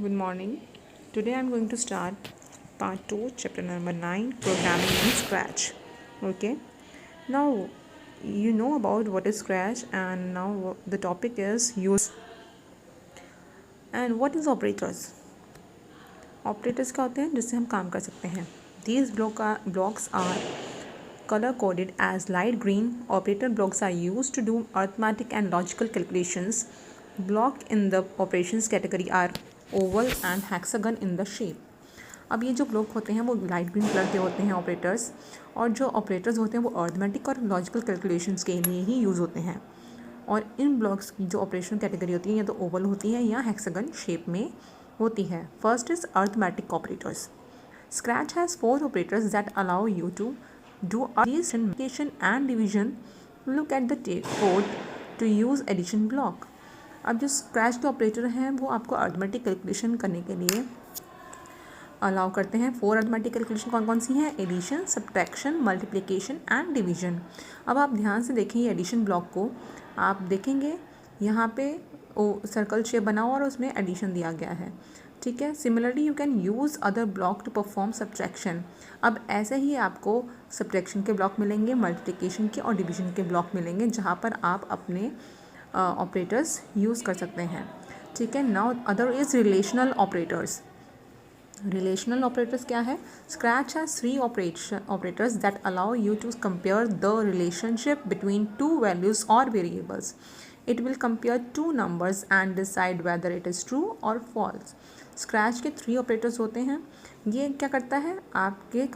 Good morning. Today I'm going to start part 2, chapter number 9, programming in Scratch. Okay. Now you know about what is Scratch, and now the topic is use. And what is operators? Operators क्या होते हैं जिससे हम काम कर सकते हैं. These blocks are color coded as light green. Operator blocks are used to do arithmetic and logical calculations. Block in the operations category are oval and hexagon in the shape. अब ये जो ब्लॉक होते हैं वो light green colour के होते हैं operators, और जो ऑपरेटर्स होते हैं वो अर्थमेटिक और लॉजिकल कैलकुलेशंस के लिए ही यूज़ होते हैं. और इन ब्लॉक्स की जो ऑपरेशन कैटेगरी होती है या तो ओवल होती है या हेक्सागन शेप में होती है. First is arithmetic operators. Scratch has 4 operators that allow you to do multiplication and division. Look at the code to use addition block. अब जो स्क्रैच के ऑपरेटर हैं वो आपको अर्थमेटिक कैलकुलेशन करने के लिए अलाउ करते हैं. 4 अर्थमेटिक कैलकुलेशन कौन कौन सी हैं? Addition, subtraction, multiplication and division. अब आप ध्यान से देखें ये एडिशन ब्लॉक को, आप देखेंगे यहाँ पे सर्कल शेप बना हुआ और उसमें एडिशन दिया गया है. ठीक है. Similarly you can use other block to perform subtraction. अब ऐसे ही आपको सब्ट्रैक्शन के ब्लॉक मिलेंगे, मल्टीप्लिकेशन के और डिवीजन के ब्लॉक मिलेंगे जहाँ पर आप अपने ऑपरेटर्स यूज़ कर सकते हैं. ठीक है. Now other is relational operators. Relational operators क्या है? Scratch has 3 operators that allow you to compare the relationship between 2 values और variables. It will compare 2 numbers and decide whether it is true और false. Scratch के 3 operators होते हैं. ये क्या करता है? आपके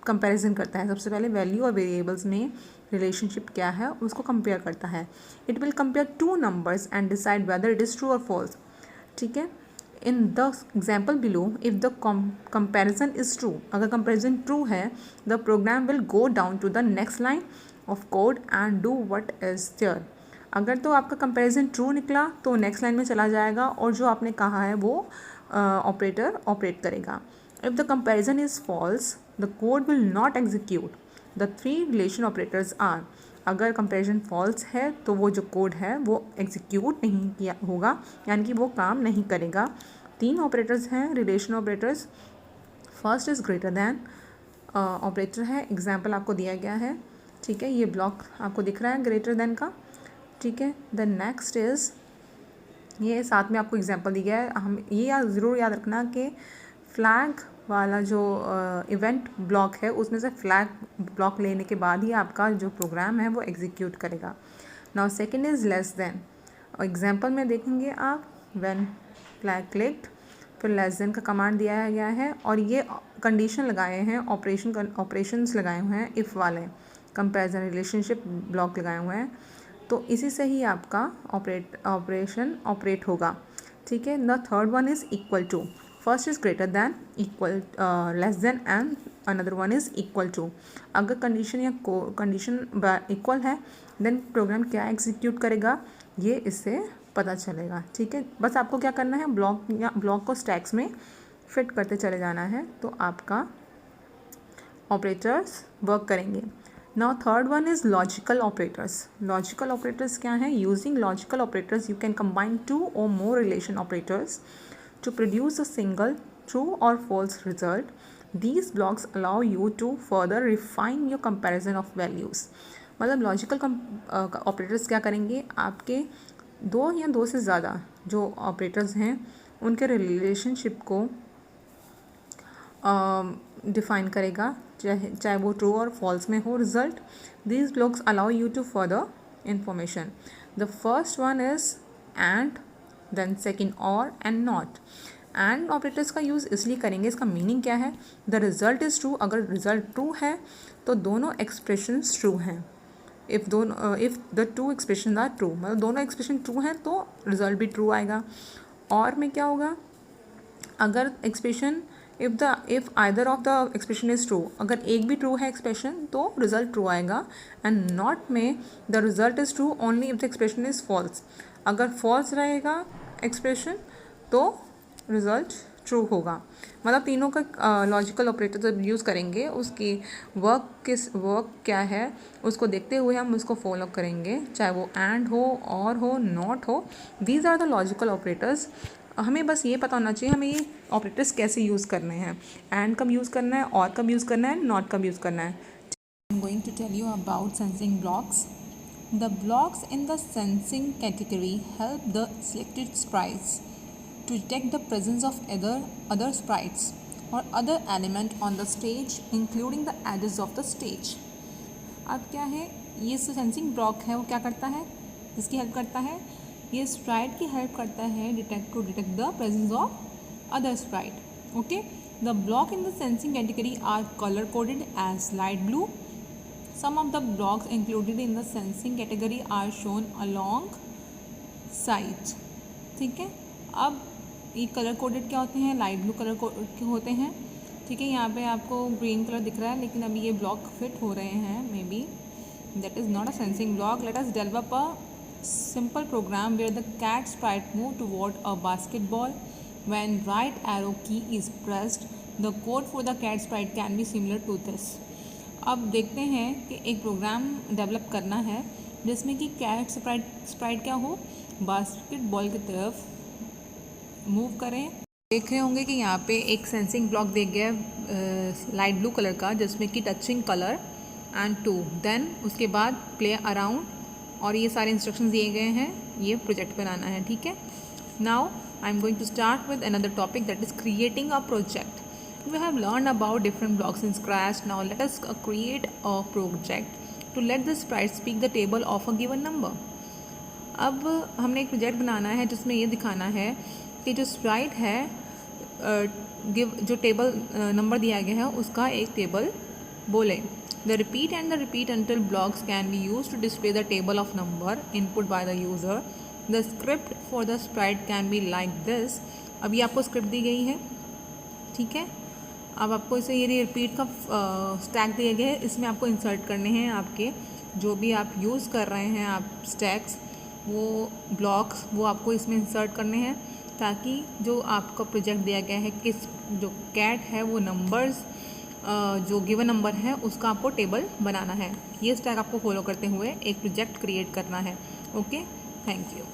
कंपैरिजन करता है. सबसे पहले वैल्यू और वेरिएबल्स में रिलेशनशिप क्या है उसको कंपेयर करता है. It will compare 2 numbers and decide whether it is true और फॉल्स. ठीक है. In the example below, if the comparison is true, अगर कंपेरिजन ट्रू है, the program will go down to the next line of code and do what is there. अगर तो आपका comparison true निकला तो नेक्स्ट लाइन में चला जाएगा और जो आपने कहा है वो ऑपरेटर ऑपरेट करेगा. If the comparison is false, the code will not execute. The 3 relation operators are. अगर कंपेरिजन फॉल्स है तो वो जो कोड है वो एग्जीक्यूट नहीं किया होगा, यानी कि वो काम नहीं करेगा. 3 ऑपरेटर्स हैं relation operators. First is greater then operator है. एग्जाम्पल आपको दिया गया है. ठीक है. ये ब्लॉक आपको दिख रहा है ग्रेटर दैन का. ठीक है. द नेक्स्ट इज़, ये साथ में आपको एग्जाम्पल दिया है. हम ये ज़रूर याद रखना कि फ्लैग वाला जो इवेंट ब्लॉक है उसमें से फ्लैग ब्लॉक लेने के बाद ही आपका जो प्रोग्राम है वो एग्जीक्यूट करेगा. Now second is less than. Example में देखेंगे आप, व्हेन फ्लैग क्लिक्ड, फिर लेस देन का कमांड दिया गया है और ये कंडीशन लगाए हैं, ऑपरेशंस लगाए हुए हैं, इफ़ वाले कंपेरिजन रिलेशनशिप ब्लॉक लगाए हुए हैं. तो इसी से ही आपका ऑपरेशन ऑपरेट होगा. ठीक है. The third one is equal to. First is greater than, equal, less than and another one is equal to. अगर कंडीशन या कंडीशन इक्वल है देन प्रोग्राम क्या एग्जीक्यूट करेगा ये इससे पता चलेगा. ठीक है. बस आपको क्या करना है, ब्लॉक को स्टैक्स में फिट करते चले जाना है तो आपका ऑपरेटर्स वर्क करेंगे. Now third one is logical operators. Logical operators क्या हैं? Using logical operators you can combine 2 or more relation operators to produce a single true or false result. These blocks allow you to further refine your comparison of values. मतलब logical operators क्या करेंगे? आपके 2 या 2 से ज़्यादा जो operators हैं उनके रिलेशनशिप को डिफ़ाइन करेगा, चाहे वो ट्रू और फॉल्स में हो result. These blocks allow you to further information. The first one is and, then second or and not. And operators का यूज़ इसलिए करेंगे, इसका मीनिंग क्या है? The result is true. अगर रिज़ल्ट ट्रू है तो दोनों एक्सप्रेशंस ट्रू हैं. If the 2 expression are true, मतलब दोनों एक्सप्रेशन ट्रू हैं तो रिज़ल्ट भी ट्रू आएगा. और में क्या होगा? अगर expression if either of the expression is true, अगर एक भी ट्रू है एक्सप्रेशन तो रिज़ल्ट ट्रू आएगा. एंड नॉट में the result is true only if the expression is false. अगर फॉल्स रहेगा एक्सप्रेशन तो रिज़ल्ट ट्रू होगा. मतलब तीनों का लॉजिकल ऑपरेटर जब यूज़ करेंगे उसकी वर्क क्या है उसको देखते हुए हम उसको फॉलो करेंगे, चाहे वो एंड हो, और हो, नॉट हो. These are the logical operators हमें बस ये पता होना चाहिए हमें ये ऑपरेटर्स कैसे यूज़ करने हैं, एंड कब यूज़ करना है, और कब यूज़ करना है, नॉट कब यूज़ करना है. I'm going to tell you about sensing blocks. The blocks in the sensing category help the selected sprites to detect the presence of other sprites or other element on the stage, including the edges of the stage. अब क्या है, ये sensing block है वो क्या करता है, किसकी हेल्प करता है, ये स्प्राइट की हेल्प करता है detect the presence of other sprite. Okay, the block in the sensing category are colour coded as light blue. Some of the blocks included in the sensing category are shown along side. ठीक है, अब ये colour coded क्या होते हैं, light blue colour के होते हैं. ठीक है, यहाँ पे आपको ग्रीन कलर दिख रहा है लेकिन अभी ये ब्लॉक फिट हो रहे हैं, may be that is not a sensing block. Let us develop a simple program where the cat sprite move toward a basketball. When right arrow key is pressed, the code for the cat sprite can be similar to this. अब देखते हैं कि एक programme develop करना है जिसमें कि cat Sprite क्या हो, बास्केटबॉल की तरफ मूव करें. देख रहे होंगे कि यहाँ पे एक सेंसिंग ब्लॉक दे गया लाइट ब्लू कलर का जिसमें कि टचिंग कलर एंड 2, देन उसके बाद प्ले अराउंड, और ये सारे इंस्ट्रक्शंस दिए गए हैं, ये प्रोजेक्ट बनाना है. ठीक है, now I am going to start with another topic that is creating a project. We have learned about different blocks in Scratch. Now let us create a project to let the sprite speak the table of a given number. अब हमने एक project बनाना है जिसमें ये दिखाना है कि जो स्प्राइट है जो टेबल नंबर दिया गया है उसका एक टेबल बोले. The repeat and the repeat until blocks can be used to display the table of number input by the user. The script for the sprite can be like this. अभी आपको script दी गई है. ठीक है, अब आपको इसे ये रिपीट का स्टैक दिया गया है, इसमें आपको इंसर्ट करने हैं आपके जो भी आप यूज़ कर रहे हैं आप स्टैक्स, वो ब्लॉक्स वो आपको इसमें इंसर्ट करने हैं ताकि जो आपका प्रोजेक्ट दिया गया है किस जो कैट है वो नंबर्स जो गिवन नंबर है उसका आपको टेबल बनाना है. ये स्टैक आपको फॉलो करते हुए एक प्रोजेक्ट क्रिएट करना है. Okay, thank you.